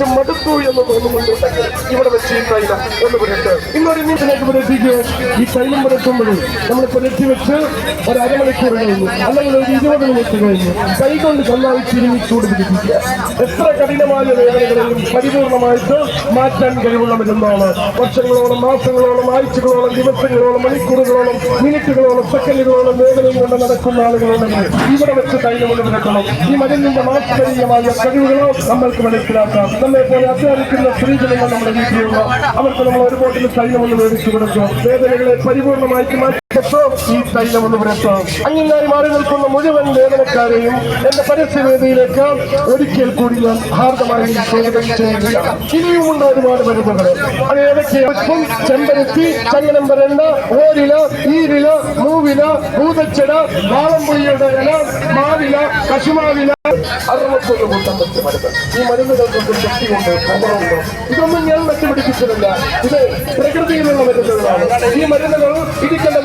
കഴിച്ച് മടുത്തു എന്ന് തോന്നുന്നുണ്ടെങ്കിൽ ഇവിടെ വെച്ച് ഈ തൈലം ഒന്ന് പുരട്ട്. ഇന്നൊരു മീനിലേക്ക് പുരട്ടിക്ക്. ഈ തൈലം പുരട്ടുമ്പോഴും നമ്മൾ പുരട്ടി വെച്ച് ഒരു അരമണിക്കൂർ കഴിഞ്ഞു, അല്ലെങ്കിൽ ഒരു 20 മിനിറ്റ് കഴിഞ്ഞു കൈ കൊണ്ട് നന്നായി തിരുമ്മി ചൂട് പിടിപ്പിക്കുക. എത്ര കഠിനമായ വേദനകളെയും പരിപൂർണമായിട്ട് മാറ്റാൻ കഴിവുള്ള മരുന്നാണ്. വർഷങ്ങളോളം, മാസങ്ങളോളം, ആഴ്ചകളോളം, ദിവസങ്ങളോളം, മണിക്കൂറുകളോളം, മിനിറ്റുകളോളം, സെക്കൻഡുകളോളം വേദനയും കൊണ്ട് നടക്കുന്ന ആളുകളുണ്ടെങ്കിൽ ഇവിടെ വെച്ച് തൈലം കൊണ്ട് പുരട്ടണം. ഈ മരുന്നിന്റെ മാസ്കരീയമായ കഴിവുകളോ നമ്മൾക്ക് മനസ്സിലാക്കാം. നമ്മെ പോലെ അധ്വാനിക്കുന്ന സ്ത്രീജനങ്ങൾ നമ്മുടെ വീട്ടിലുള്ള അവർക്ക് നമ്മൾ ഒരു ബോട്ടിൽ തൈലം ഒന്ന് മേടിച്ചു കൊടുക്കും. വേദനകളെ പരിപൂർണമായിട്ട് മാറ്റി ഈ തൈലം ഒന്ന് പുരട്ടാം. അങ്ങിങ്ങായി മാറി നിൽക്കുന്ന മുഴുവൻ വേദനക്കാരെയും എന്റെ പരസ്യവേദിയിലേക്ക് ഒരിക്കൽ കൂടി ഞാൻ ഹാർദമായി സ്വാഗതം ചെയ്യുകയാണ്. ഇനിയുമുണ്ട് ഒരുപാട് മരുന്നുകൾ. അത് ഏതൊക്കെയാണ്? ചെമ്പരത്തി, ചങ്ങനമ്പരണ്ട, ഓരില, ഈരില, മൂവില, ഭൂതച്ചട, വാളംപുളിയുടെ ഇല, മാവില, കശുമാവില, 61 കൂട്ടം വെച്ച് മരുന്ന്. ഈ മരുന്നുകൾക്കൊക്കെ ശക്തിയുണ്ട്, പവറുണ്ട്. ഇതൊന്നും ഞാൻ നട്ടുപിടിപ്പിച്ചിട്ടില്ല. ഇത് പ്രകൃതിയിലുള്ള മരുന്നുകളാണ്. ഈ മരുന്നുകൾ ഇരിക്കേണ്ട